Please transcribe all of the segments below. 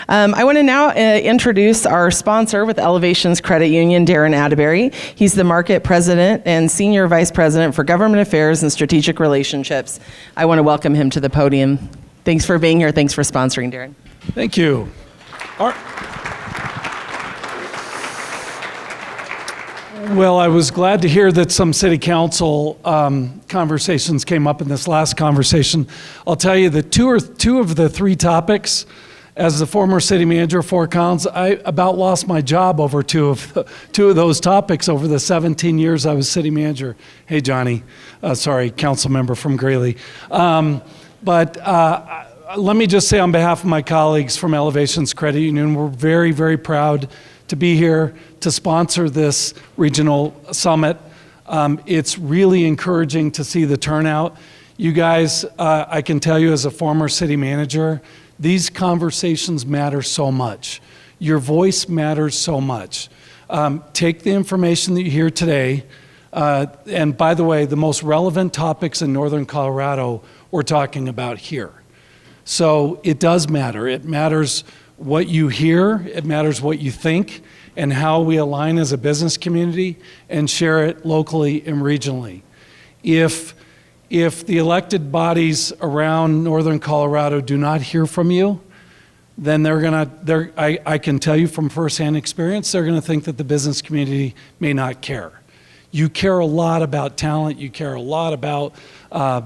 I want to now introduce our sponsor with Elevations Credit Union, Darren Atterbury. He's the Market President and Senior Vice President for Government Affairs and Strategic Relationships. I want to welcome him to the podium. Thanks for being here. Thanks for sponsoring, Darren. Thank you. Well, I was glad to hear that some city council conversations came up in this last conversation. I'll tell you that two of the three topics, as the former city manager of Fort Collins, I about lost my job over two of those topics over the 17 years I was city manager. Hey, Johnny. Council member from Greeley. But let me just say on behalf of my colleagues from Elevations Credit Union, we're very, very proud to be here to sponsor this regional summit. It's really encouraging to see the turnout. You guys, I can tell you as a former city manager, these conversations matter so much. Your voice matters so much. Take the information that you hear today, and by the way, the most relevant topics in Northern Colorado we're talking about here. So it does matter. It matters what you hear, it matters what you think, and how we align as a business community and share it locally and regionally. If the elected bodies around Northern Colorado do not hear from you, then I can tell you from firsthand experience, they're gonna think that the business community may not care. You care a lot about talent, you care a lot about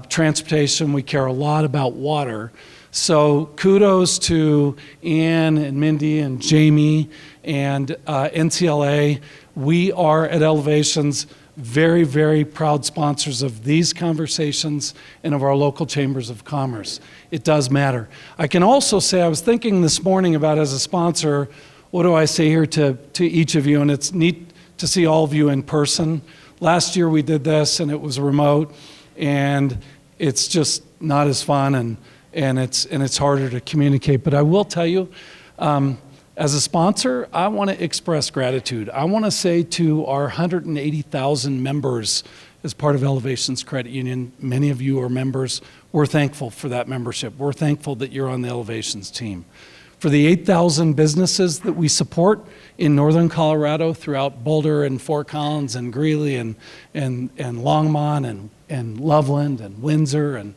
transportation, we care a lot about water. So kudos to Ann and Mindy and Jamie and NCLA. We are at Elevations very, very proud sponsors of these conversations and of our local chambers of commerce. It does matter. I can also say, I was thinking this morning about as a sponsor, what do I say here to each of you? And it's neat to see all of you in person. Last year we did this and it was remote, and it's just not as fun and it's harder to communicate. But I will tell you, as a sponsor, I want to express gratitude. I want to say to our 180,000 members as part of Elevations Credit Union, many of you are members, we're thankful for that membership. We're thankful that you're on the Elevations team. For the 8,000 businesses that we support in Northern Colorado throughout Boulder and Fort Collins and Greeley and Longmont and Loveland and Windsor and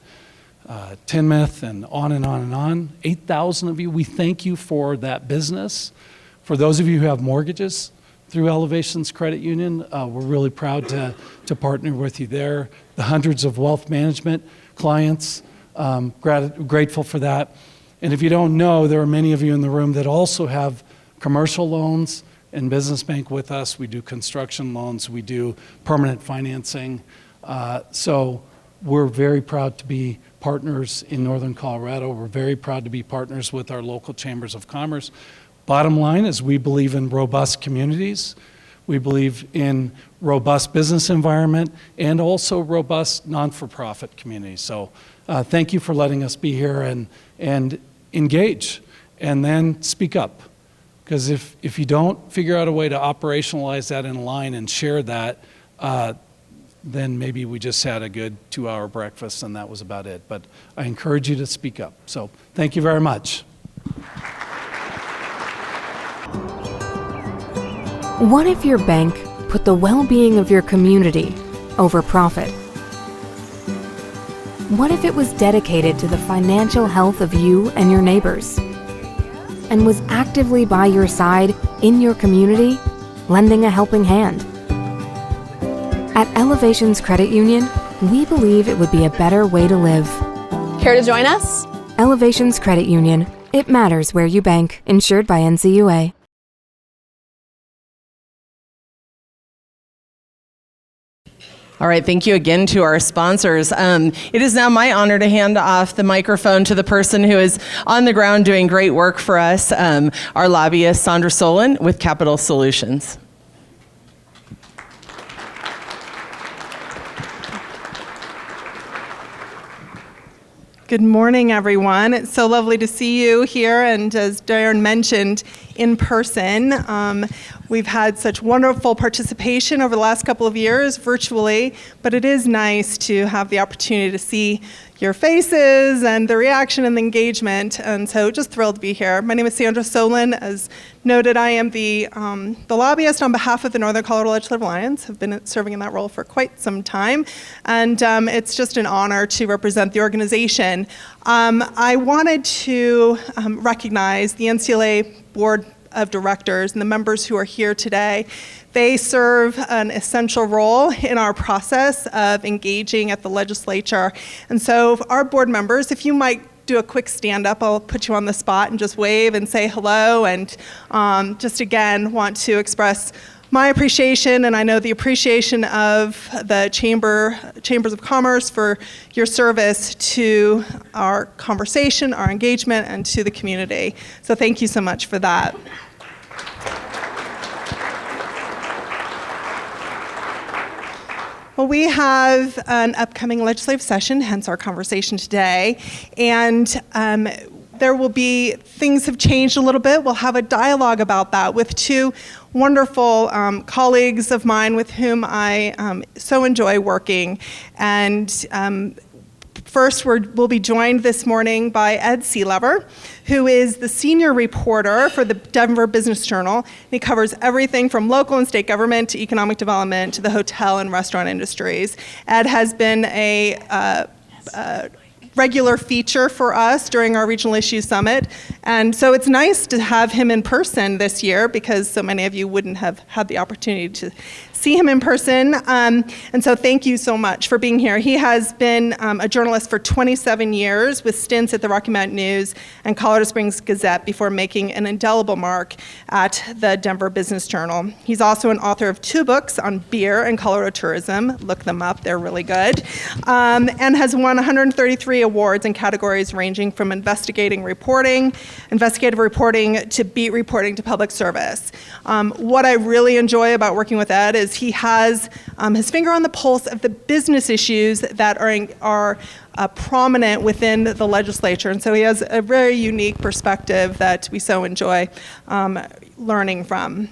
Tinmouth and on and on and on. 8,000 of you, we thank you for that business. For those of you who have mortgages through Elevations Credit Union, we're really proud to partner with you there. The hundreds of wealth management clients, grateful for that. And if you don't know, there are many of you in the room that also have commercial loans and business bank with us. We do construction loans, we do permanent financing. So we're very proud to be partners in Northern Colorado. We're very proud to be partners with our local chambers of commerce. Bottom line is we believe in robust communities. We believe in robust business environment and also robust non-for-profit communities. So thank you for letting us be here and engage and then speak up. Because if you don't figure out a way to operationalize that in line and share that, then maybe we just had a good 2-hour breakfast and that was about it. But I encourage you to speak up. So thank you very much. What if your bank put the well-being of your community over profit? What if it was dedicated to the financial health of you and your neighbors, and was actively by your side in your community, lending a helping hand? At Elevations Credit Union, we believe it would be a better way to live. Care to join us? Elevations Credit Union. It matters where you bank. Insured by NCUA. All right, thank you again to our sponsors. It is now my honor to hand off the microphone to the person who is on the ground doing great work for us, our lobbyist, Sandra Solin with Capital Solutions. Good morning, everyone. It's so lovely to see you here, and as Darren mentioned, in person. We've had such wonderful participation over the last couple of years virtually, but it is nice to have the opportunity to see your faces and the reaction and the engagement, and so just thrilled to be here. My name is Sandra Solin. As noted, I am the lobbyist on behalf of the Northern Colorado Legislative Alliance. I've been serving in that role for quite some time, and it's just an honor to represent the organization. I wanted to recognize the NCLA Board of Directors and the members who are here today. They serve an essential role in our process of engaging at the legislature. And so our board members, if you might do a quick stand up, I'll put you on the spot and just wave and say hello, and just again want to express my appreciation, and I know the appreciation of the Chambers of Commerce for your service to our conversation, our engagement, and to the community. So thank you so much for that. Well, we have an upcoming legislative session, hence our conversation today, and there will be, things have changed a little bit. We'll have a dialogue about that with two wonderful colleagues of mine with whom I so enjoy working. And first, we'll be joined this morning by Ed Sealover, who is the senior reporter for the Denver Business Journal. He covers everything from local and state government to economic development to the hotel and restaurant industries. Ed has been a regular feature for us during our Regional Issues Summit. And so it's nice to have him in person this year because so many of you wouldn't have had the opportunity to see him in person. And so thank you so much for being here. He has been a journalist for 27 years with stints at the Rocky Mountain News and Colorado Springs Gazette before making an indelible mark at the Denver Business Journal. He's also an author of 2 books on beer and Colorado tourism. Look them up, they're really good. And has won 133 awards in categories ranging from investigative reporting to beat reporting to public service. What I really enjoy about working with Ed is he has his finger on the pulse of the business issues that are prominent within the legislature. And so he has a very unique perspective that we so enjoy learning from.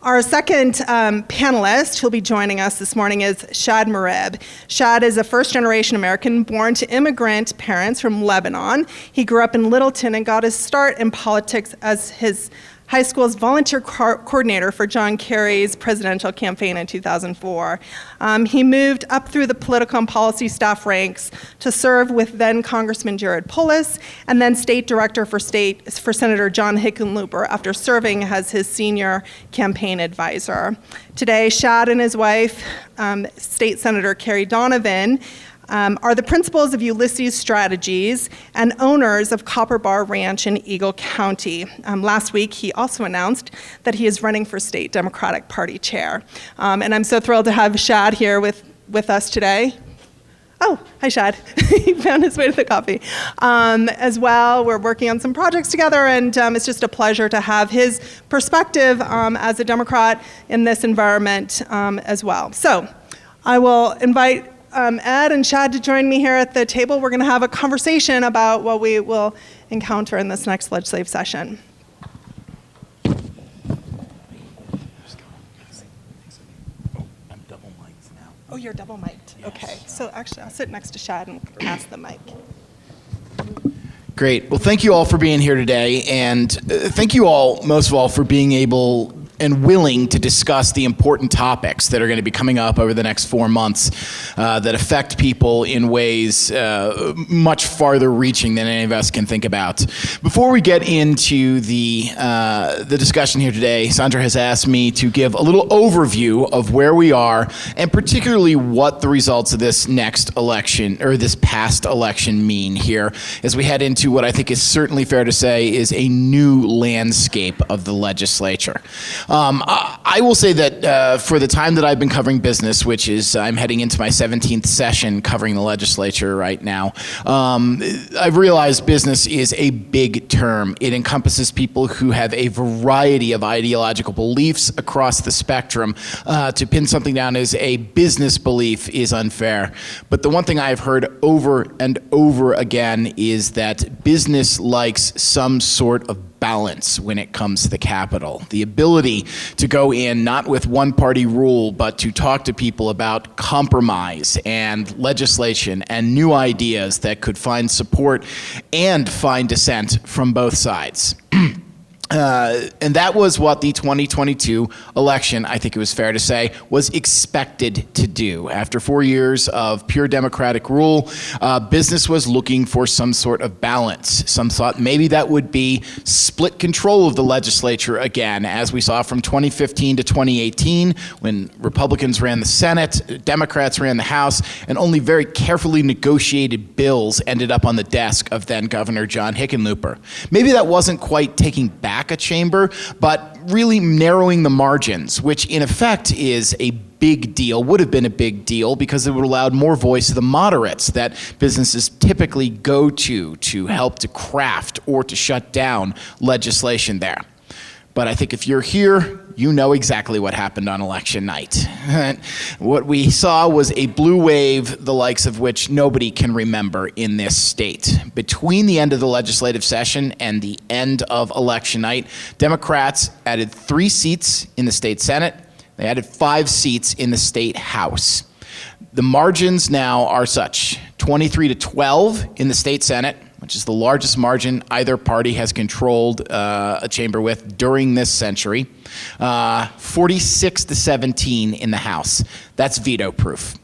Our second panelist who'll be joining us this morning is Shad Murib. Shad is a first-generation American born to immigrant parents from Lebanon. He grew up in Littleton and got his start in politics as his high school's volunteer coordinator for John Kerry's presidential campaign in 2004. He moved up through the political and policy staff ranks to serve with then Congressman Jared Polis and then state director for Senator John Hickenlooper after serving as his senior campaign advisor. Today, Shad and his wife, State Senator Carrie Donovan, are the principals of Ulysses Strategies and owners of Copper Bar Ranch in Eagle County. Last week, he also announced that he is running for state Democratic Party chair. And I'm so thrilled to have Shad here with us today. Oh, hi, Shad. He found his way to the coffee. As well, we're working on some projects together, and it's just a pleasure to have his perspective as a Democrat in this environment as well. So I will invite Ed and Shad to join me here at the table. We're going to have a conversation about what we will encounter in this next legislative session. I'm double mic'd now. Oh, you're double mic'd. Yes. Okay. So actually, I'll sit next to Shad and pass the mic. Great. Well, thank you all for being here today, and thank you all, most of all, for being able and willing to discuss the important topics that are going to be coming up over the next 4 months that affect people in ways much farther reaching than any of us can think about. Before we get into the discussion here today, Sandra has asked me to give a little overview of where we are and particularly what the results of this next election or this past election mean here as we head into what I think is certainly fair to say is a new landscape of the legislature. I will say that for the time that I've been covering business, which is I'm heading into my 17th session covering the legislature right now, I've realized business is a big term. It encompasses people who have a variety of ideological beliefs across the spectrum. To pin something down as a business belief is unfair. But the one thing I've heard over and over again is that business likes some sort of balance when it comes to the Capitol. The ability to go in not with one-party rule, but to talk to people about compromise and legislation and new ideas that could find support and find dissent from both sides. And that was what the 2022 election, I think it was fair to say, was expected to do. After 4 years of pure Democratic rule, business was looking for some sort of balance. Some thought maybe that would be split control of the legislature again, as we saw from 2015 to 2018, when Republicans ran the Senate, Democrats ran the House, and only very carefully negotiated bills ended up on the desk of then Governor John Hickenlooper. Maybe that wasn't quite taking back a chamber, but really narrowing the margins, which in effect is a big deal, would have been a big deal, because it would have allowed more voice to the moderates that businesses typically go to help to craft or to shut down legislation there. But I think if you're here, you know exactly what happened on election night. What we saw was a blue wave, the likes of which nobody can remember in this state. Between the end of the legislative session and the end of election night, Democrats added 3 seats in the state Senate. They added 5 seats in the state House. The margins now are such: 23 to 12 in the state Senate, which is the largest margin either party has controlled a chamber with during this century. 46 to 17 in the House. That's veto proof.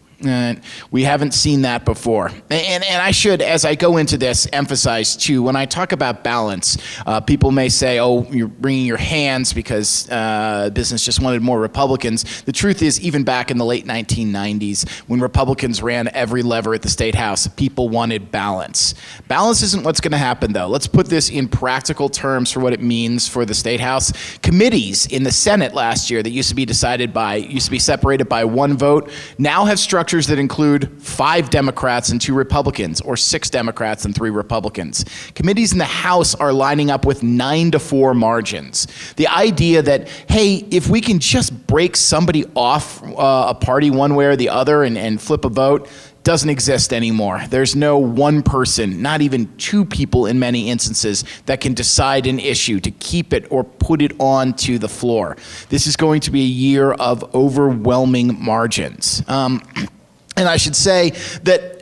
We haven't seen that before. And I should, as I go into this, emphasize too, when I talk about balance, people may say, oh, you're bringing your hands because business just wanted more Republicans. The truth is, even back in the late 1990s, when Republicans ran every lever at the State House, people wanted balance. Balance isn't what's going to happen, though. Let's put this in practical terms for what it means for the State House. Committees in the Senate last year that used to be separated by 1 vote, now have structures that include 5 Democrats and 2 Republicans, or 6 Democrats and 3 Republicans. Committees in the House are lining up with 9 to 4 margins. The idea that, hey, if we can just break somebody off a party one way or the other and flip a vote, doesn't exist anymore. There's no one person, not even 2 people in many instances, that can decide an issue to keep it or put it onto the floor. This is going to be a year of overwhelming margins. And I should say that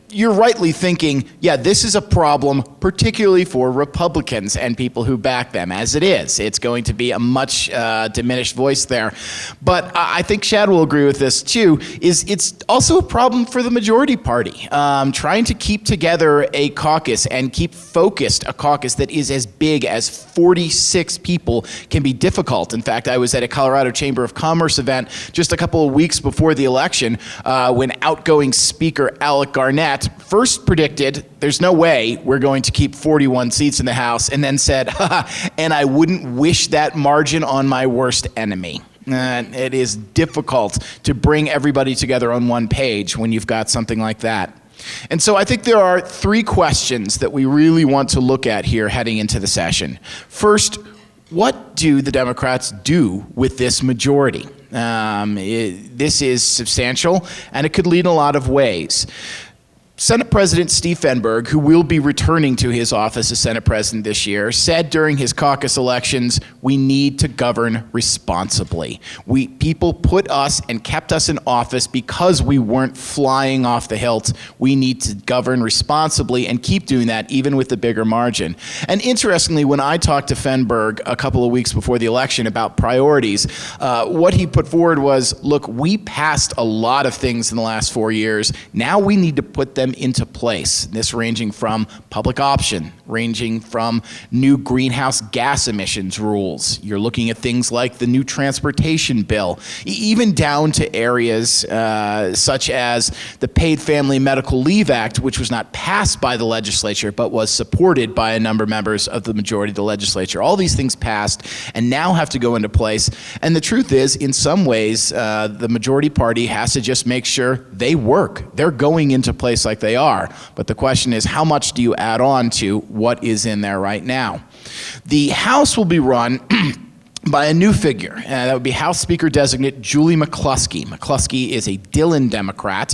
you're rightly thinking, yeah, this is a problem, particularly for Republicans and people who back them, as it is. It's going to be a much diminished voice there. But I think Shad will agree with this too, is it's also a problem for the majority party. Trying to keep together a caucus and keep focused a caucus that is as big as 46 people can be difficult. In fact, I was at a Colorado Chamber of Commerce event just a couple of weeks before the election when outgoing Speaker Alec Garnett first predicted there's no way we're going to keep 41 seats in the House, and then said, and I wouldn't wish that margin on my worst enemy. It is difficult to bring everybody together on one page when you've got something like that. And so I think there are 3 questions that we really want to look at here heading into the session. First, what do the Democrats do with this majority? This is substantial, and it could lead in a lot of ways. Senate President Steve Fenberg, who will be returning to his office as Senate President this year, said during his caucus elections, we need to govern responsibly. People put us and kept us in office because we weren't flying off the hilt. We need to govern responsibly and keep doing that even with the bigger margin. And interestingly, when I talked to Fenberg a couple of weeks before the election about priorities, what he put forward was, look, we passed a lot of things in the last 4 years. Now we need to put them into place. This ranging from public option, ranging from new greenhouse gas emissions rules. You're looking at things like the new transportation bill, even down to areas such as the Paid Family Medical Leave Act, which was not passed by the legislature, but was supported by a number of members of the majority of the legislature. All these things passed and now have to go into place. And the truth is, in some ways, the majority party has to just make sure they work. They're going into place like they are. But the question is, how much do you add on to what is in there right now? The House will be run by a new figure. That would be House Speaker designate Julie McCluskey. McCluskey is a Dillon Democrat.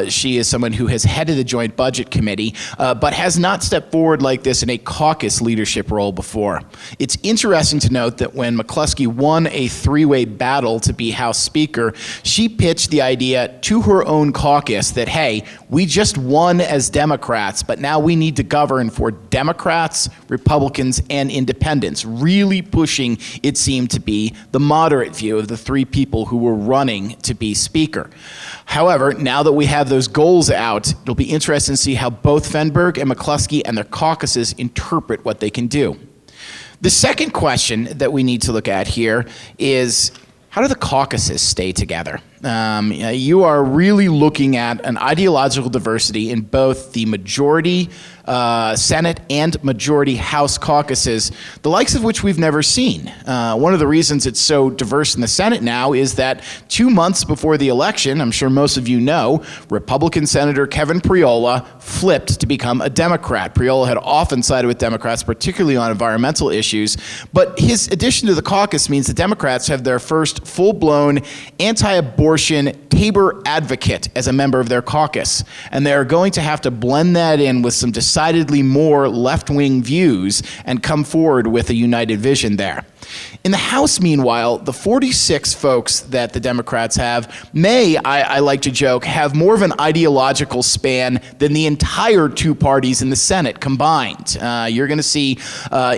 She is someone who has headed the Joint Budget Committee, but has not stepped forward like this in a caucus leadership role before. It's interesting to note that when McCluskey won a three-way battle to be House Speaker, she pitched the idea to her own caucus that, hey, we just won as Democrats, but now we need to govern for Democrats, Republicans, and independents, really pushing, it seemed to be, the moderate view of the three people who were running to be Speaker. However, now that we have those goals out, it'll be interesting to see how both Fenberg and McCluskey and their caucuses interpret what they can do. The second question that we need to look at here is, how do the caucuses stay together? You are really looking at an ideological diversity in both the majority Senate and majority House caucuses, the likes of which we've never seen. One of the reasons it's so diverse in the Senate now is that 2 months before the election, I'm sure most of you know, Republican Senator Kevin Priola flipped to become a Democrat. Priola had often sided with Democrats, particularly on environmental issues, but his addition to the caucus means the Democrats have their first full-blown anti-abortion Tabor advocate as a member of their caucus, and they're going to have to blend that in with some decidedly more left-wing views and come forward with a united vision there. In the House, meanwhile, the 46 folks that the Democrats have may, I like to joke, have more of an ideological span than the entire two parties in the Senate combined. You're going to see,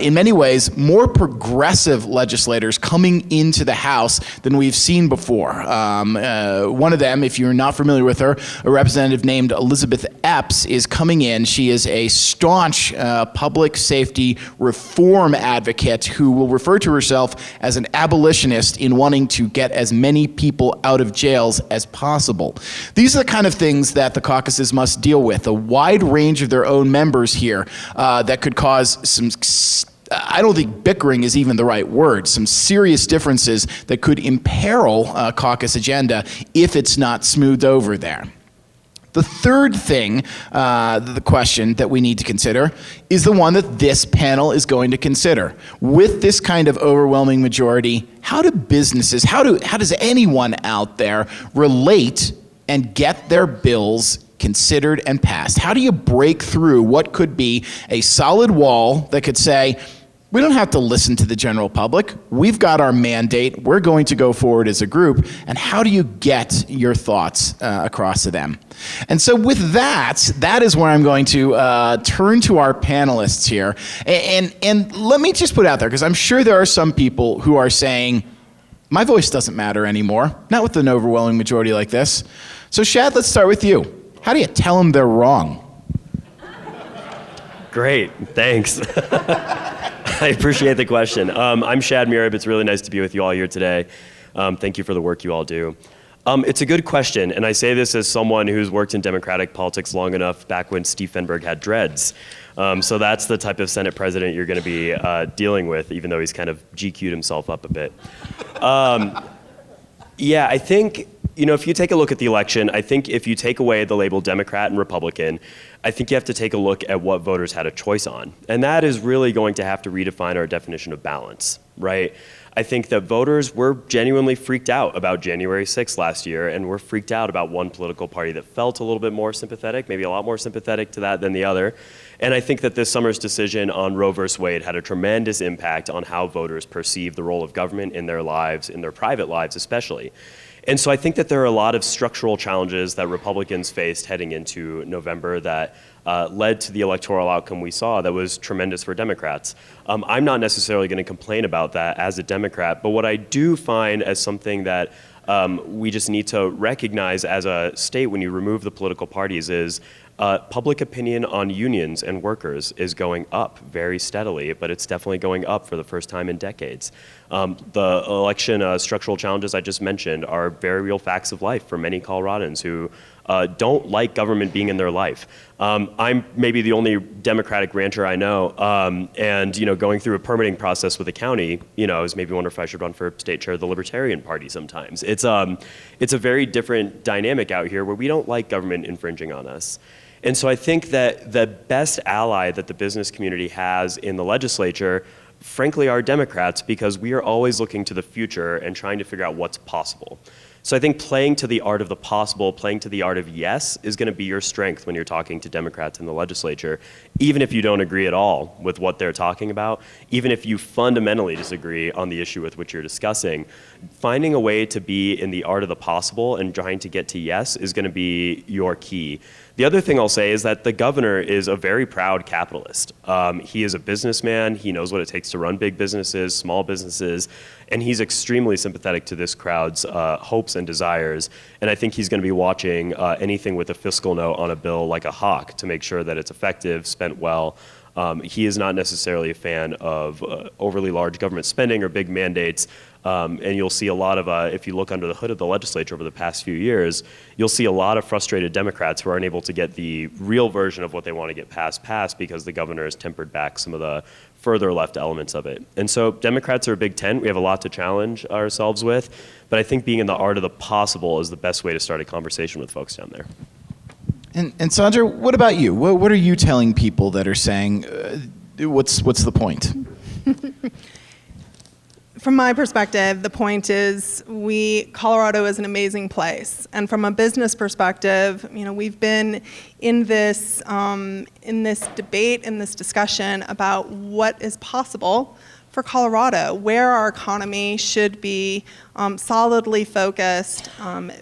in many ways, more progressive legislators coming into the House than we've seen before. One of them, if you're not familiar with her, a representative named Elizabeth Epps, is coming in. She is a staunch public safety reform advocate who will refer to herself as an abolitionist in wanting to get as many people out of jails as possible. These are the kind of things that the caucuses must deal with, a wide range of their own members here that could cause some, I don't think bickering is even the right word, some serious differences that could imperil caucus agenda if it's not smoothed over there. The third thing, the question that we need to consider, is the one that this panel is going to consider. With this kind of overwhelming majority, how do businesses, how does anyone out there relate and get their bills considered and passed? How do you break through what could be a solid wall that could say, we don't have to listen to the general public. We've got our mandate. We're going to go forward as a group. And how do you get your thoughts across to them? And so with that is where I'm going to turn to our panelists here. And let me just put out there, because I'm sure there are some people who are saying, my voice doesn't matter anymore, not with an overwhelming majority like this. So Shad, let's start with you. How do you tell them they're wrong? Great, thanks. I appreciate the question. I'm Shad Murib. It's really nice to be with you all here today. Thank you for the work you all do. It's a good question, and I say this as someone who's worked in Democratic politics long enough back when Steve Fenberg had dreads. So that's the type of Senate president you're going to be dealing with, even though he's kind of GQ'd himself up a bit. Yeah, I think, if you take a look at the election, I think if you take away the label Democrat and Republican, I think you have to take a look at what voters had a choice on. And that is really going to have to redefine our definition of balance, right? I think that voters were genuinely freaked out about January 6th last year, and were freaked out about one political party that felt a little bit more sympathetic, maybe a lot more sympathetic to that than the other. And I think that this summer's decision on Roe v. Wade had a tremendous impact on how voters perceive the role of government in their lives, in their private lives especially. And so I think that there are a lot of structural challenges that Republicans faced heading into November that led to the electoral outcome we saw that was tremendous for Democrats. I'm not necessarily going to complain about that as a Democrat, but what I do find as something that we just need to recognize as a state when you remove the political parties is public opinion on unions and workers is going up very steadily, but it's definitely going up for the first time in decades. The election structural challenges I just mentioned are very real facts of life for many Coloradans who don't like government being in their life. I'm maybe the only Democratic rancher I know, and going through a permitting process with the county, I was maybe wondering if I should run for state chair of the Libertarian Party sometimes. It's a very different dynamic out here where we don't like government infringing on us. And so I think that the best ally that the business community has in the legislature frankly, are Democrats, because we are always looking to the future and trying to figure out what's possible. So I think playing to the art of the possible, playing to the art of yes, is going to be your strength when you're talking to Democrats in the legislature, even if you don't agree at all with what they're talking about, even if you fundamentally disagree on the issue with which you're discussing. Finding a way to be in the art of the possible and trying to get to yes is going to be your key. The other thing I'll say is that the governor is a very proud capitalist. He is a businessman. He knows what it takes to run big businesses, small businesses, and he's extremely sympathetic to this crowd's hopes and desires. And I think he's going to be watching anything with a fiscal note on a bill like a hawk to make sure that it's effective, spent well. He is not necessarily a fan of overly large government spending or big mandates. And you'll see a lot of, if you look under the hood of the legislature over the past few years, you'll see a lot of frustrated Democrats who aren't able to get the real version of what they want to get passed because the governor has tempered back some of the further left elements of it. And so Democrats are a big tent. We have a lot to challenge ourselves with, but I think being in the art of the possible is the best way to start a conversation with folks down there. And Sandra, what about you? What are you telling people that are saying, what's the point? From my perspective, the point is Colorado is an amazing place. And from a business perspective, we've been in this debate, in this discussion about what is possible for Colorado, where our economy should be solidly focused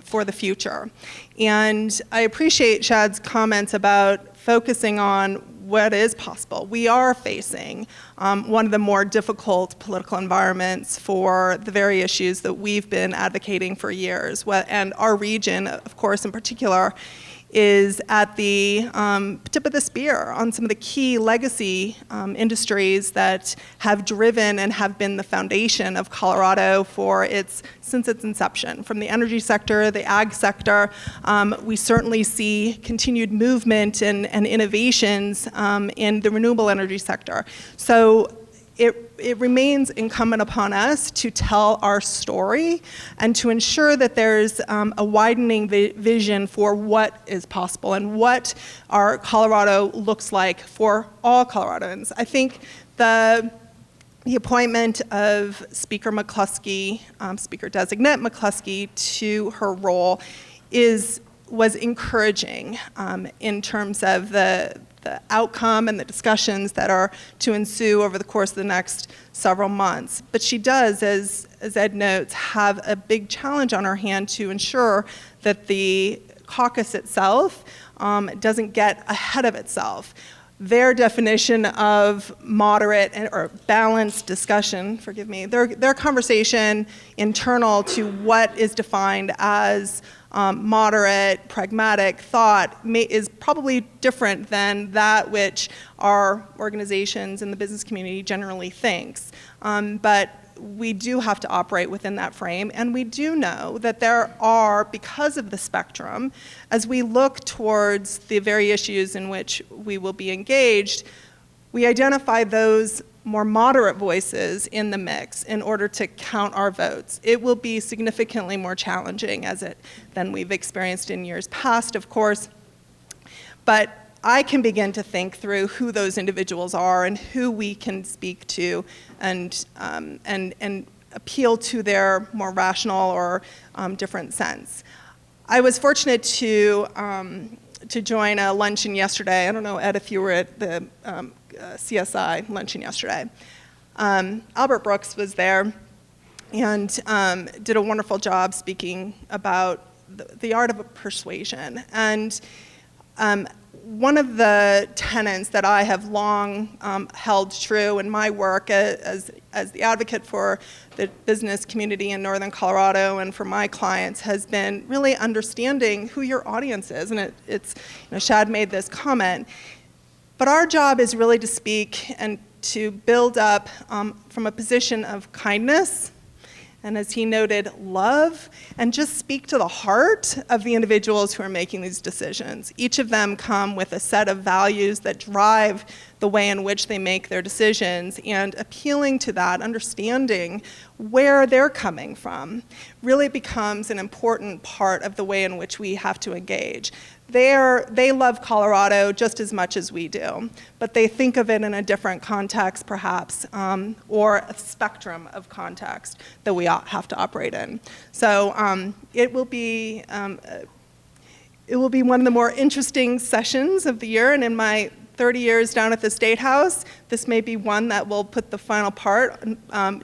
for the future. And I appreciate Shad's comments about focusing on what is possible. We are facing one of the more difficult political environments for the very issues that we've been advocating for years. And our region, of course, in particular, is at the tip of the spear on some of the key legacy industries that have driven and have been the foundation of Colorado since its inception. From the energy sector, the ag sector, we certainly see continued movement and innovations in the renewable energy sector. So it remains incumbent upon us to tell our story and to ensure that there's a widening vision for what is possible and what our Colorado looks like for all Coloradans. I think the appointment of Speaker McCluskey, Speaker-designate McCluskey, to her role was encouraging in terms of the outcome and the discussions that are to ensue over the course of the next several months. But she does, as Ed notes, have a big challenge on her hand to ensure that the caucus itself doesn't get ahead of itself. Their definition of moderate or balanced discussion, their conversation internal to what is defined as moderate, pragmatic thought is probably different than that which our organizations and the business community generally thinks. But we do have to operate within that frame, and we do know that there are, because of the spectrum, as we look towards the very issues in which we will be engaged, we identify those more moderate voices in the mix in order to count our votes. It will be significantly more challenging than we've experienced in years past, of course, but I can begin to think through who those individuals are and who we can speak to and appeal to their more rational or different sense. I was fortunate to join a luncheon yesterday. I don't know, Ed, if you were at the CSI luncheon yesterday. Albert Brooks was there and did a wonderful job speaking about the art of persuasion. And one of the tenets that I have long held true in my work as the advocate for the business community in Northern Colorado and for my clients has been really understanding who your audience is. And Shad made this comment. But our job is really to speak and to build up from a position of kindness, and as he noted, love, and just speak to the heart of the individuals who are making these decisions. Each of them come with a set of values that drive the way in which they make their decisions, and appealing to that, understanding where they're coming from, really becomes an important part of the way in which we have to engage. They love Colorado just as much as we do, but they think of it in a different context, perhaps, or a spectrum of context that we have to operate in. So it will be one of the more interesting sessions of the year, and in my 30 years down at the State House, this may be one that will put the final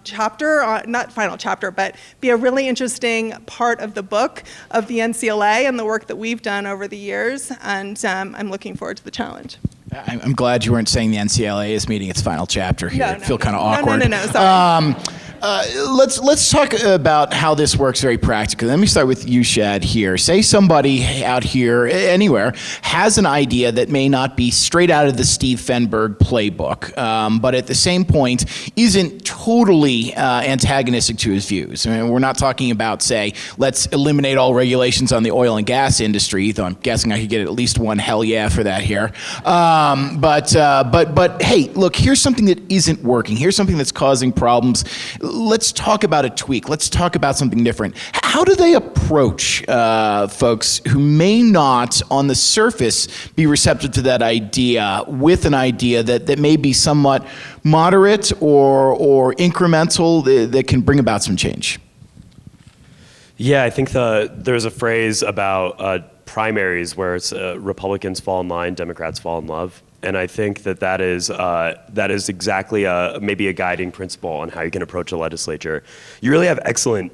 chapter, not final chapter, but be a really interesting part of the book of the NCLA and the work that we've done over the years, and I'm looking forward to the challenge. I'm glad you weren't saying the NCLA is meeting its final chapter here. I feel kind of awkward. No, sorry. Let's talk about how this works very practically. Let me start with you, Shad, here. Say somebody out here, anywhere, has an idea that may not be straight out of the Steve Fenberg playbook, but at the same point isn't totally antagonistic to his views. I mean, we're not talking about, say, let's eliminate all regulations on the oil and gas industry, though I'm guessing I could get at least one hell yeah for that here. But hey, look, here's something that isn't working. Here's something that's causing problems. Let's talk about a tweak. Let's talk about something different. How do they approach folks who may not, on the surface, be receptive to that idea with an idea that may be somewhat moderate or incremental that can bring about some change? Yeah, I think there's a phrase about primaries where it's Republicans fall in line, Democrats fall in love. And I think that is exactly maybe a guiding principle on how you can approach a legislature. You really have excellent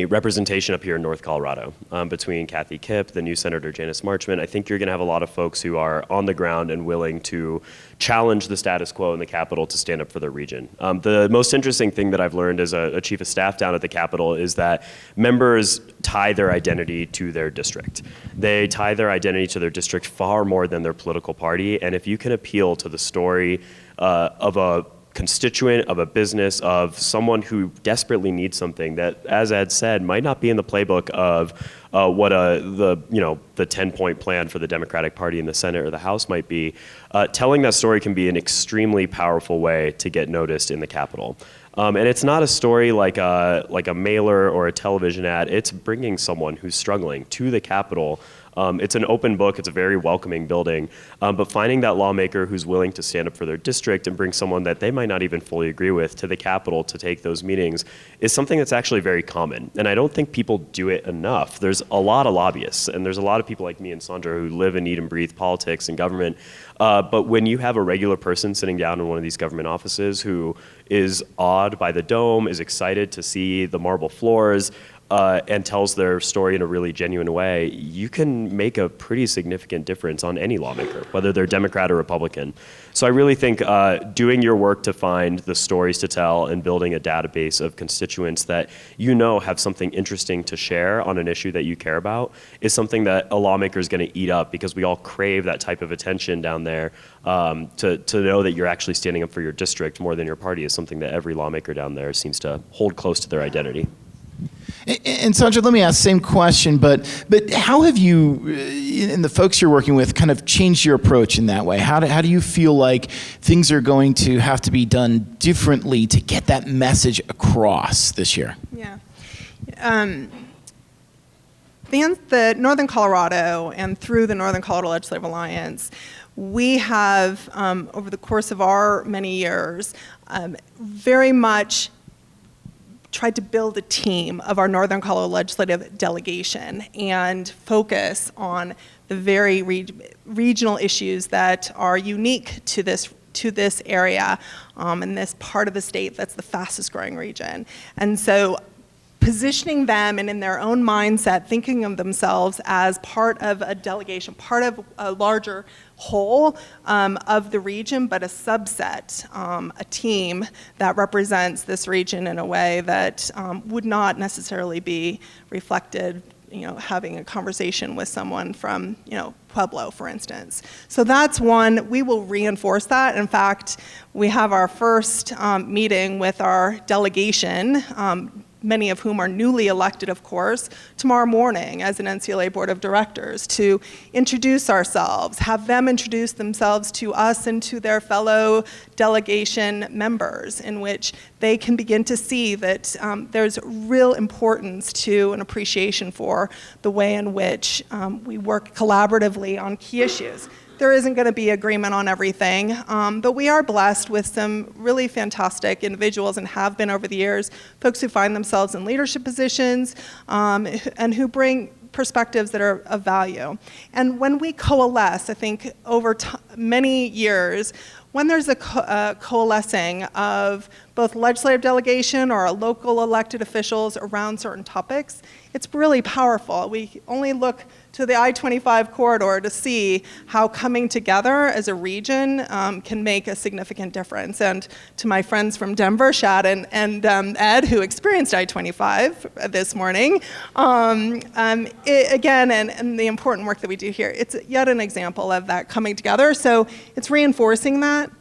representation up here in North Colorado between Kathy Kipp, the new Senator Janice Marchman. I think you're going to have a lot of folks who are on the ground and willing to challenge the status quo in the Capitol to stand up for their region. The most interesting thing that I've learned as a chief of staff down at the Capitol is that members tie their identity to their district. They tie their identity to their district far more than their political party, and if you can appeal to the story of a constituent, of a business, of someone who desperately needs something that, as Ed said, might not be in the playbook of what the 10-point plan for the Democratic Party in the Senate or the House might be. Telling that story can be an extremely powerful way to get noticed in the Capitol. And it's not a story like a mailer or a television ad. It's bringing someone who's struggling to the Capitol. It's an open book. It's a very welcoming building. But finding that lawmaker who's willing to stand up for their district and bring someone that they might not even fully agree with to the Capitol to take those meetings is something that's actually very common. And I don't think people do it enough. There's a lot of lobbyists, and there's a lot of people like me and Sandra who live and eat and breathe politics and government. But when you have a regular person sitting down in one of these government offices who is awed by the dome, is excited to see the marble floors, and tells their story in a really genuine way, you can make a pretty significant difference on any lawmaker, whether they're Democrat or Republican. So I really think doing your work to find the stories to tell and building a database of constituents that you know have something interesting to share on an issue that you care about is something that a lawmaker is going to eat up, because we all crave that type of attention down there. To know that you're actually standing up for your district more than your party is something that every lawmaker down there seems to hold close to their identity. And Sandra, let me ask the same question, but how have you and the folks you're working with kind of changed your approach in that way? How do you feel like things are going to have to be done differently to get that message across this year? Yeah. The Northern Colorado and through the Northern Colorado Legislative Alliance, we have, over the course of our many years, very much tried to build a team of our Northern Colorado legislative delegation and focus on the very regional issues that are unique to this area and this part of the state that's the fastest growing region. And so positioning them and in their own mindset, thinking of themselves as part of a delegation, part of a larger whole of the region, but a subset, a team that represents this region in a way that would not necessarily be reflected, having a conversation with someone from, Pueblo, for instance. So that's one. We will reinforce that. In fact, we have our first meeting with our delegation many of whom are newly elected, of course, tomorrow morning as an NCLA Board of Directors, to introduce ourselves, have them introduce themselves to us and to their fellow delegation members, in which they can begin to see that there's real importance to and appreciation for the way in which we work collaboratively on key issues. There isn't going to be agreement on everything, but we are blessed with some really fantastic individuals, and have been over the years, folks who find themselves in leadership positions and who bring perspectives that are of value. And when we coalesce, I think over many years, when there's a coalescing of both legislative delegation or local elected officials around certain topics, it's really powerful. We only look to the I-25 corridor to see how coming together as a region can make a significant difference. And to my friends from Denver, Shad and Ed, who experienced I-25 this morning, again, and the important work that we do here, it's yet an example of that coming together. So it's reinforcing that.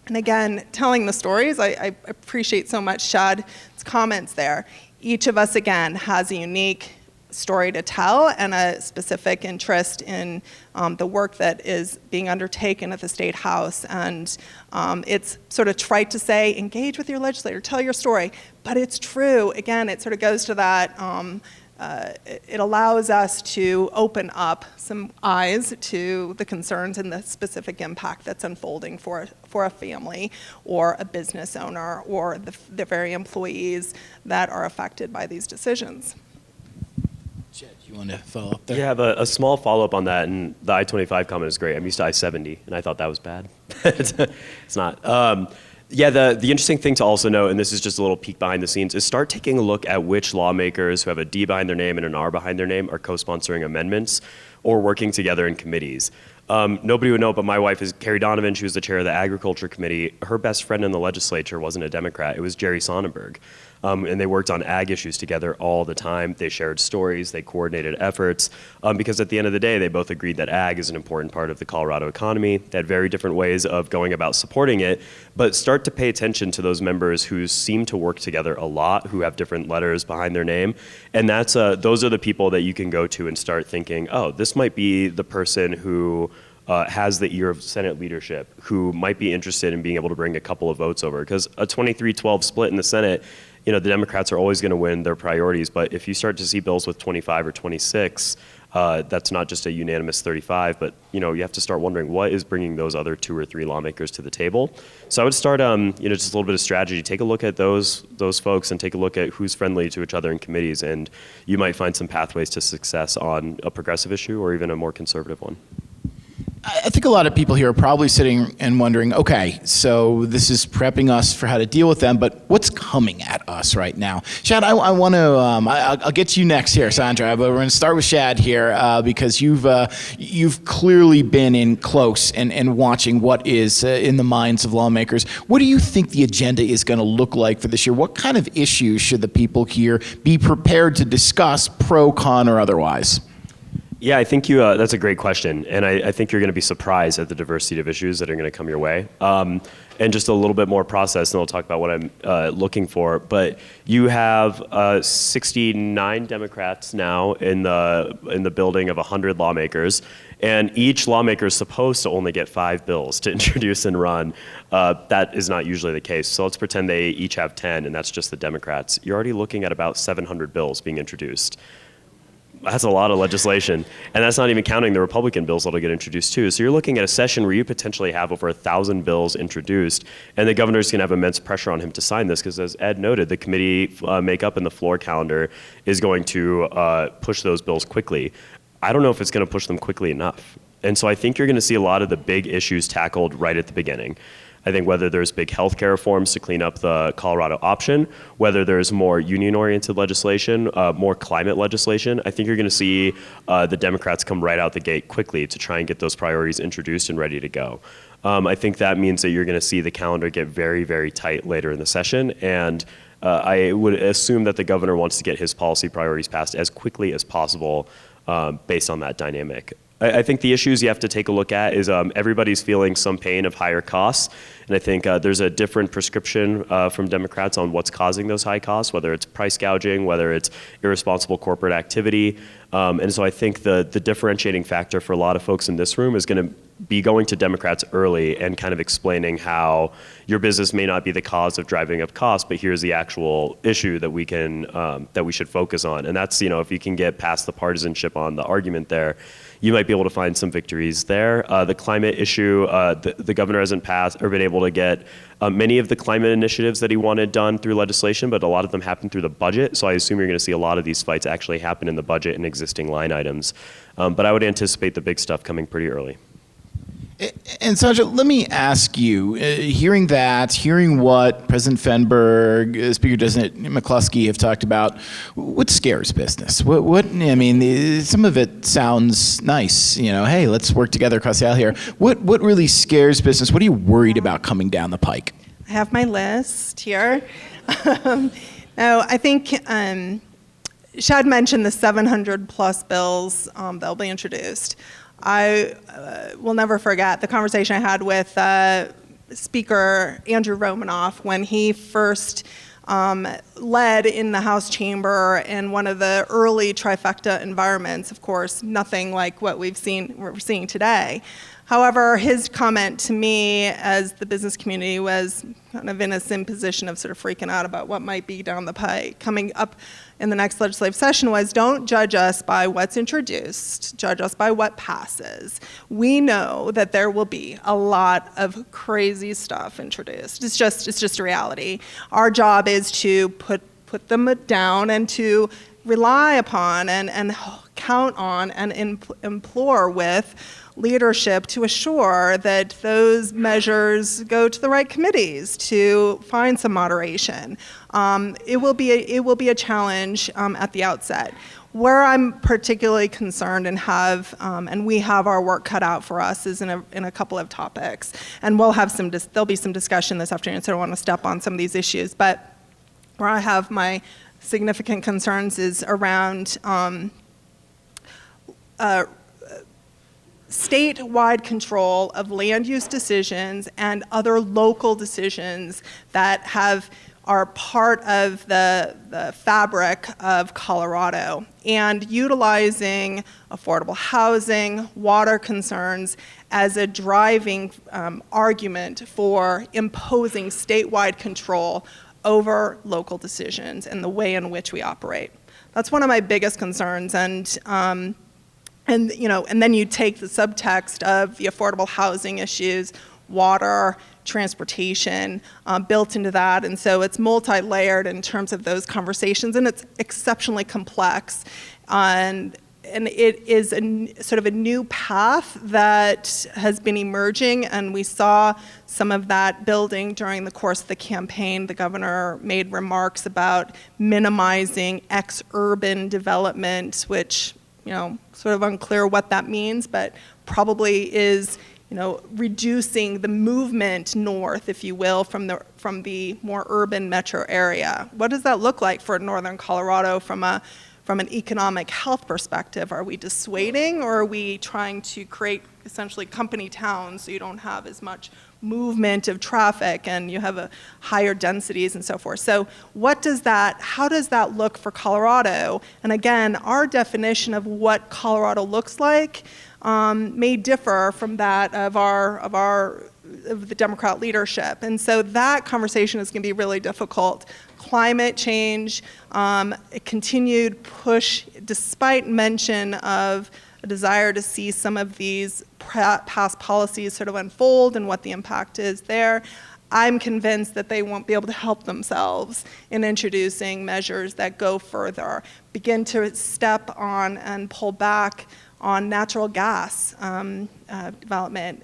And again, telling the stories, I appreciate so much Shad's comments there. Each of us, again, has a unique story to tell and a specific interest in the work that is being undertaken at the State House. And it's sort of trite to say, engage with your legislator, tell your story, but it's true. Again, it sort of goes to that, it allows us to open up some eyes to the concerns and the specific impact that's unfolding for a family or a business owner or the very employees that are affected by these decisions. Shad, you want to follow up there? Yeah, I have a small follow-up on that, and the I-25 comment is great. I'm used to I-70, and I thought that was bad. It's not. Yeah, the interesting thing to also note, and this is just a little peek behind the scenes, is start taking a look at which lawmakers who have a D behind their name and an R behind their name are co-sponsoring amendments or working together in committees. Nobody would know, but my wife is Carrie Donovan. She was the chair of the Agriculture Committee. Her best friend in the legislature wasn't a Democrat. It was Jerry Sonnenberg. And they worked on ag issues together all the time. They shared stories, they coordinated efforts, because at the end of the day, they both agreed that ag is an important part of the Colorado economy. They had very different ways of going about supporting it, but start to pay attention to those members who seem to work together a lot, who have different letters behind their name. And that's those are the people that you can go to and start thinking, oh, this might be the person who has the ear of Senate leadership, who might be interested in being able to bring a couple of votes over. Because a 23-12 split in the Senate, the Democrats are always going to win their priorities, but if you start to see bills with 25 or 26, that's not just a unanimous 35, but you have to start wondering what is bringing those other 2 or 3 lawmakers to the table. So I would start, just a little bit of strategy. Take a look at those folks and take a look at who's friendly to each other in committees, and you might find some pathways to success on a progressive issue or even a more conservative one. I think a lot of people here are probably sitting and wondering, okay, so this is prepping us for how to deal with them, but what's coming at us right now? Shad, I want to, I'll get you next here, Sandra, but we're going to start with Shad here because you've clearly been in close and watching what is in the minds of lawmakers. What do you think the agenda is going to look like for this year? What kind of issues should the people here be prepared to discuss, pro, con, or otherwise? Yeah, I think that's a great question, and I think you're going to be surprised at the diversity of issues that are going to come your way. And just a little bit more process, and I'll talk about what I'm looking for. But you have 69 Democrats now in the building of 100 lawmakers, and each lawmaker is supposed to only get 5 bills to introduce and run. That is not usually the case. So let's pretend they each have 10, and that's just the Democrats. You're already looking at about 700 bills being introduced. That's a lot of legislation, and that's not even counting the Republican bills that'll get introduced too. So you're looking at a session where you potentially have over 1,000 bills introduced, and the governor's gonna have immense pressure on him to sign this because, as Ed noted, the committee makeup and the floor calendar is going to push those bills quickly. I don't know if it's gonna push them quickly enough. And so I think you're gonna see a lot of the big issues tackled right at the beginning. I think whether there's big healthcare reforms to clean up the Colorado option, whether there's more union-oriented legislation, more climate legislation, I think you're going to see the Democrats come right out the gate quickly to try and get those priorities introduced and ready to go. I think that means that you're going to see the calendar get very, very tight later in the session, and I would assume that the governor wants to get his policy priorities passed as quickly as possible based on that dynamic. I think the issues you have to take a look at is everybody's feeling some pain of higher costs. And I think there's a different prescription from Democrats on what's causing those high costs, whether it's price gouging, whether it's irresponsible corporate activity. And so I think the differentiating factor for a lot of folks in this room is going to be going to Democrats early and kind of explaining how your business may not be the cause of driving up costs, but here's the actual issue that we can that we should focus on. And that's, if you can get past the partisanship on the argument there, you might be able to find some victories there. The climate issue, the governor hasn't passed or been able to get many of the climate initiatives that he wanted done through legislation, but a lot of them happen through the budget. So I assume you're going to see a lot of these fights actually happen in the budget and existing line items. But I would anticipate the big stuff coming pretty early. And Sandra, let me ask you, hearing what President Fenberg, Speaker Designate McCluskey have talked about, what scares business? Some of it sounds nice, hey, let's work together across the aisle here. What really scares business? What are you worried about coming down the pike? I have my list here. I think Shad mentioned the 700 plus bills that'll be introduced. I will never forget the conversation I had with Speaker Andrew Romanoff when he first led in the House chamber in one of the early trifecta environments. Of course, nothing like what we're seeing today. However, his comment to me as the business community was kind of in a sim position of sort of freaking out about what might be down the pike coming up in the next legislative session was, don't judge us by what's introduced, judge us by what passes. We know that there will be a lot of crazy stuff introduced. It's just a reality. Our job is to put them down and to rely upon and count on and implore with leadership to assure that those measures go to the right committees to find some moderation. It will be a challenge at the outset. Where I'm particularly concerned and we have our work cut out for us is in a couple of topics, and we'll have there'll be some discussion this afternoon, so I don't want to step on some of these issues. But where I have my significant concerns is around statewide control of land use decisions and other local decisions that are part of the fabric of Colorado, and utilizing affordable housing, water concerns as a driving argument for imposing statewide control over local decisions and the way in which we operate. That's one of my biggest concerns, and then you take the subtext of the affordable housing issues, water, transportation built into that, and so it's multi-layered in terms of those conversations, and it's exceptionally complex, and it is sort of a new path that has been emerging, and we saw some of that building during the course of the campaign. The governor made remarks about minimizing ex-urban development, which sort of unclear what that means, but probably is reducing the movement north, if you will, from the more urban metro area. What does that look like for northern Colorado from an economic health perspective? Are we dissuading, or are we trying to create essentially company towns so you don't have as much movement of traffic and you have higher densities and so forth? So how does that look for Colorado? And again, our definition of what Colorado looks like may differ from that of the Democrat leadership. And so that conversation is going to be really difficult. Climate change, a continued push, despite mention of a desire to see some of these past policies sort of unfold and what the impact is there. I'm convinced that they won't be able to help themselves in introducing measures that go further, begin to step on and pull back on natural gas development,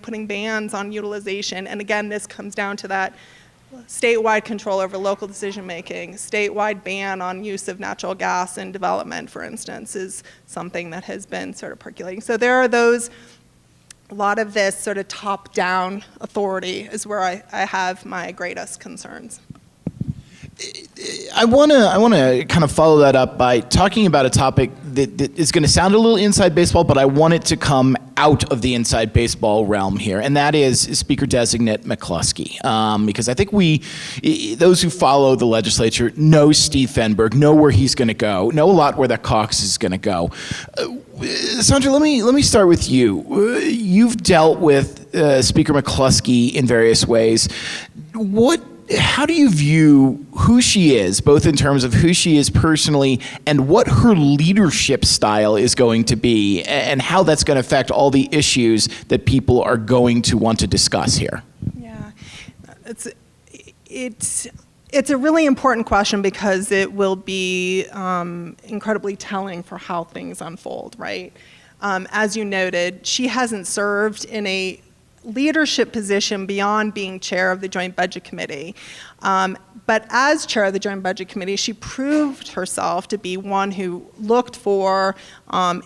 putting bans on utilization. And again, this comes down to that statewide control over local decision-making. Statewide ban on use of natural gas in development, for instance, is something that has been sort of percolating. So there are a lot of this sort of top-down authority is where I have my greatest concerns. I want to kind of follow that up by talking about a topic that is going to sound a little inside baseball, but I want it to come out of the inside baseball realm here, and that is Speaker-designate McCluskey. Because I think those who follow the legislature know Steve Fenberg, know where he's going to go, know a lot where that caucus is going to go. Sandra, let me start with you. You've dealt with Speaker McCluskey in various ways. How do you view who she is, both in terms of who she is personally and what her leadership style is going to be, and how that's going to affect all the issues that people are going to want to discuss here? Yeah, it's a really important question because it will be incredibly telling for how things unfold, right? As you noted, she hasn't served in a leadership position beyond being chair of the Joint Budget Committee. But as chair of the Joint Budget Committee, she proved herself to be one who looked for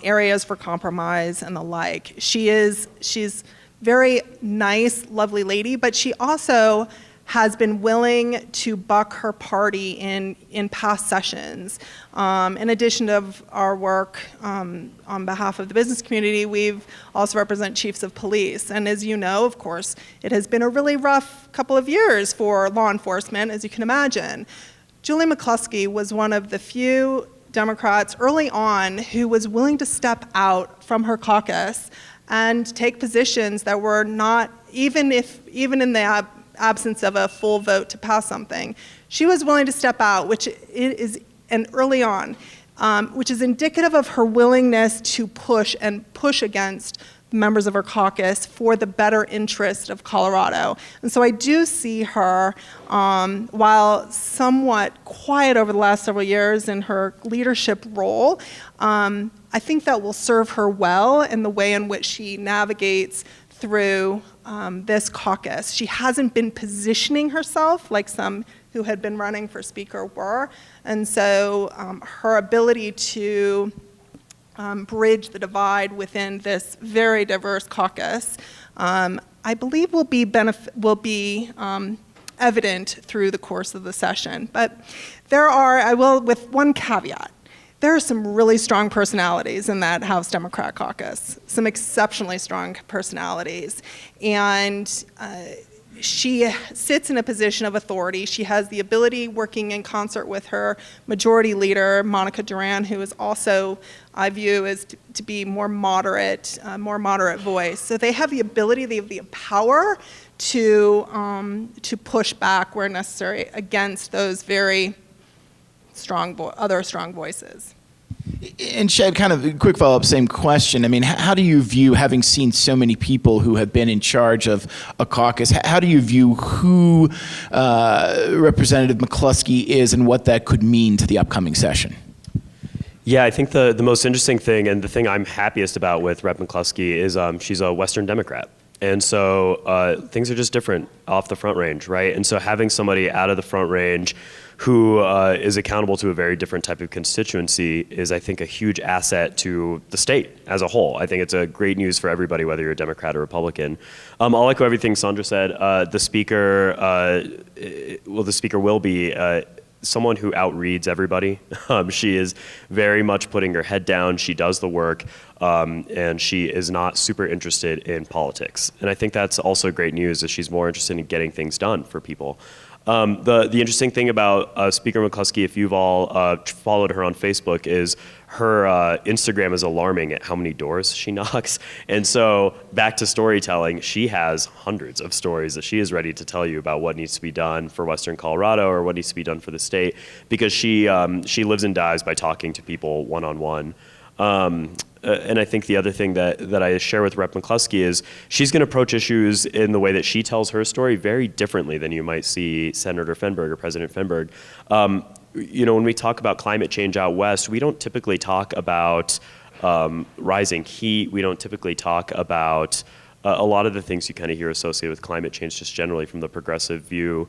areas for compromise and the like. She's very nice, lovely lady, but she also has been willing to buck her party in past sessions. In addition to our work on behalf of the business community, we've also represent chiefs of police. And as you know, of course, it has been a really rough couple of years for law enforcement, as you can imagine. Julie McCluskey was one of the few Democrats early on who was willing to step out from her caucus and take positions that were not, even in the absence of a full vote to pass something, she was willing to step out, which is, and early on, which is indicative of her willingness to push against members of her caucus for the better interest of Colorado. And so I do see her, while somewhat quiet over the last several years in her leadership role, I think that will serve her well in the way in which she navigates through this caucus. She hasn't been positioning herself like some who had been running for speaker were, and so her ability to bridge the divide within this very diverse caucus, I believe will be evident through the course of the session. But I will, with one caveat, there are some really strong personalities in that House Democrat caucus, some exceptionally strong personalities. And she sits in a position of authority. She has the ability, working in concert with her majority leader, Monica Duran, who is also, I view as to be more moderate voice. So they have the ability, they have the power to push back where necessary against those very other strong voices. And Shad, kind of a quick follow-up, same question. I mean, how do you view, having seen so many people who have been in charge of a caucus, how do you view who Representative McCluskey is and what that could mean to the upcoming session? Yeah, I think the most interesting thing, and the thing I'm happiest about with Rep. McCluskey, is she's a Western Democrat. And so things are just different off the Front Range, right? And so having somebody out of the Front Range who is accountable to a very different type of constituency is, I think, a huge asset to the state as a whole. I think it's a great news for everybody, whether you're a Democrat or Republican. I'll echo everything Sandra said. The speaker will be someone who outreads everybody. She is very much putting her head down. She does the work, and she is not super interested in politics. And I think that's also great news, that she's more interested in getting things done for people. The interesting thing about Speaker McCluskey, if you've all followed her on Facebook, is her Instagram is alarming at how many doors she knocks. And so back to storytelling, she has hundreds of stories that she is ready to tell you about what needs to be done for Western Colorado or what needs to be done for the state, because she lives and dies by talking to people one-on-one. And I think the other thing that I share with Rep. McCluskey is she's going to approach issues in the way that she tells her story very differently than you might see Senator Fenberg or President Fenberg. When we talk about climate change out west, we don't typically talk about rising heat. We don't typically talk about a lot of the things you kind of hear associated with climate change just generally from the progressive view.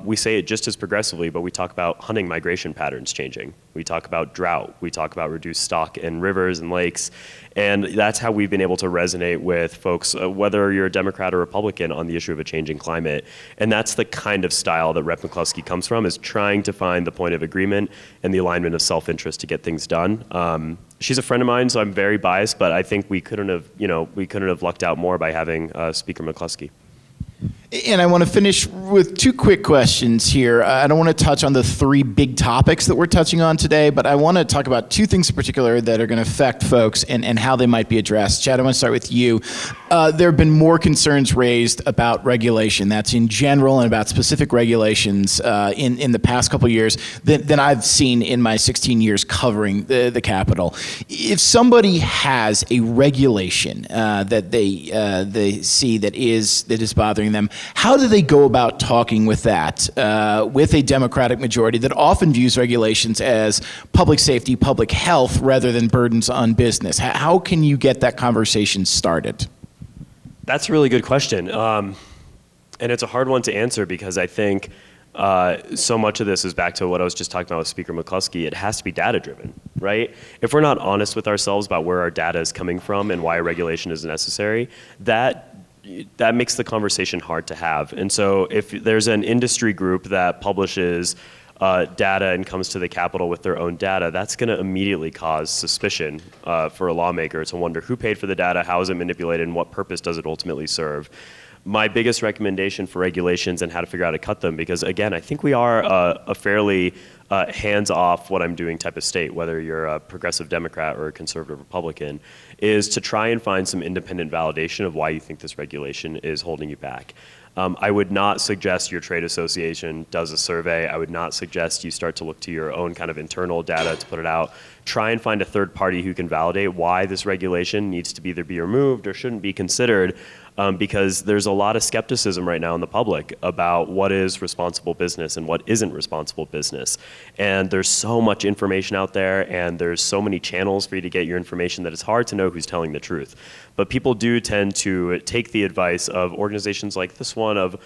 We say it just as progressively, but we talk about hunting migration patterns changing. We talk about drought. We talk about reduced stock in rivers and lakes. And that's how we've been able to resonate with folks, whether you're a Democrat or Republican, on the issue of a changing climate. And that's the kind of style that Rep. McCluskey comes from, is trying to find the point of agreement and the alignment of self-interest to get things done. She's a friend of mine, so I'm very biased, but I think we couldn't have lucked out more by having Speaker McCluskey. And I want to finish with two quick questions here. I don't want to touch on the three big topics that we're touching on today, but I want to talk about two things in particular that are going to affect folks and how they might be addressed. Shad, I want to start with you. There have been more concerns raised about regulation. That's in general and about specific regulations in the past couple of years than I've seen in my 16 years covering the Capitol. If somebody has a regulation that they see that is bothering them, how do they go about talking with that with a Democratic majority that often views regulations as public safety, public health, rather than burdens on business? How can you get that conversation started? That's a really good question. And it's a hard one to answer because I think so much of this is back to what I was just talking about with Speaker McCluskey. It has to be data-driven, right? If we're not honest with ourselves about where our data is coming from and why regulation is necessary, that makes the conversation hard to have. And so if there's an industry group that publishes data and comes to the Capitol with their own data, that's going to immediately cause suspicion for a lawmaker to wonder who paid for the data, how is it manipulated, and what purpose does it ultimately serve. My biggest recommendation for regulations and how to figure out how to cut them, because again, I think we are a fairly hands-off what I'm doing type of state, whether you're a progressive Democrat or a conservative Republican, is to try and find some independent validation of why you think this regulation is holding you back. I would not suggest your trade association does a survey. I would not suggest you start to look to your own kind of internal data to put it out. Try and find a third party who can validate why this regulation needs to either be removed or shouldn't be considered, because there's a lot of skepticism right now in the public about what is responsible business and what isn't responsible business. And there's so much information out there, and there's so many channels for you to get your information that it's hard to know who's telling the truth. But people do tend to take the advice of organizations like this one, of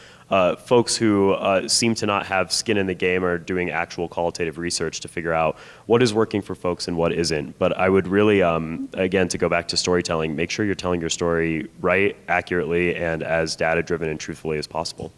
folks who seem to not have skin in the game or doing actual qualitative research to figure out what is working for folks and what isn't. But I would really, again, to go back to storytelling, make sure you're telling your story right, accurately, and as data-driven and truthfully as possible.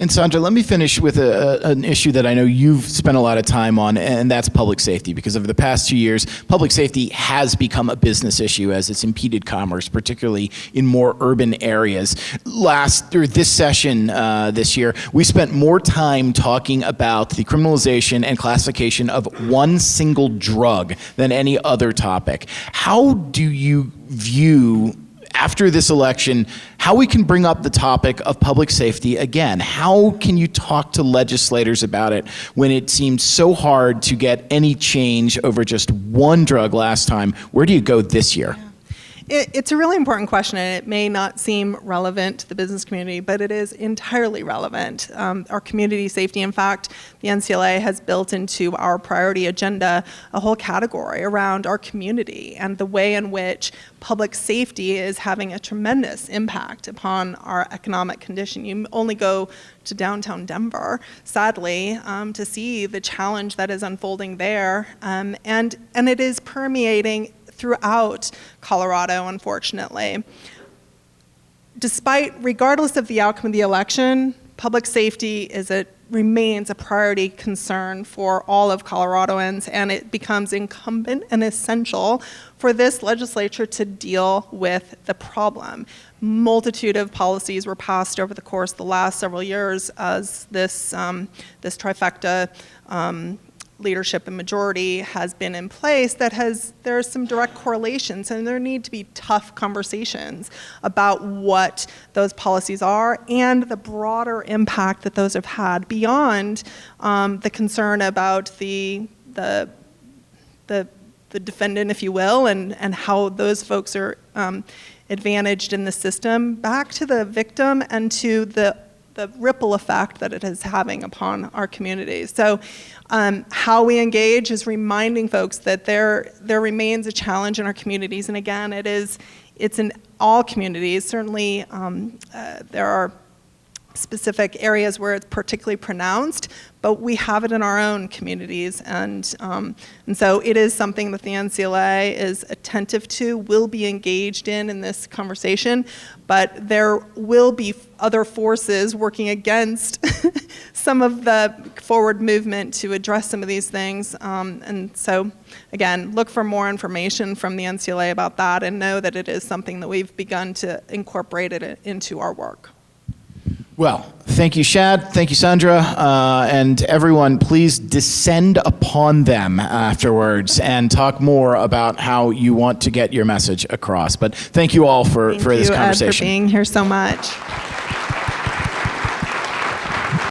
And Sandra, let me finish with an issue that I know you've spent a lot of time on, and that's public safety. Because over the past 2 years, public safety has become a business issue as it's impeded commerce, particularly in more urban areas. This session this year, we spent more time talking about the criminalization and classification of one single drug than any other topic. How do you view, after this election, how we can bring up the topic of public safety again? How can you talk to legislators about it when it seemed so hard to get any change over just one drug last time? Where do you go this year? It's a really important question, and it may not seem relevant to the business community, but it is entirely relevant. Our community safety, in fact, the NCLA has built into our priority agenda a whole category around our community and the way in which public safety is having a tremendous impact upon our economic condition. You only go to downtown Denver, sadly, to see the challenge that is unfolding there, and it is permeating throughout Colorado, unfortunately. Regardless of the outcome of the election, public safety remains a priority concern for all of Coloradoans, and it becomes incumbent and essential for this legislature to deal with the problem. Multitude of policies were passed over the course of the last several years as this trifecta leadership and majority has been in place there are some direct correlations, and there need to be tough conversations about what those policies are and the broader impact that those have had beyond the concern about the defendant, if you will, and how those folks are advantaged in the system, back to the victim and to the ripple effect that it is having upon our communities. So how we engage is reminding folks that there remains a challenge in our communities. And again, it's in all communities. Certainly there are specific areas where it's particularly pronounced, but we have it in our own communities, and so it is something that the NCLA is attentive to, will be engaged in this conversation, but there will be other forces working against some of the forward movement to address some of these things, and so again, look for more information from the NCLA about that, and know that it is something that we've begun to incorporate it into our work. Well, thank you, Shad. Thank you, Sandra. And everyone, please descend upon them afterwards and talk more about how you want to get your message across. But thank you all for this conversation. Thank you, Ed, for being here so much.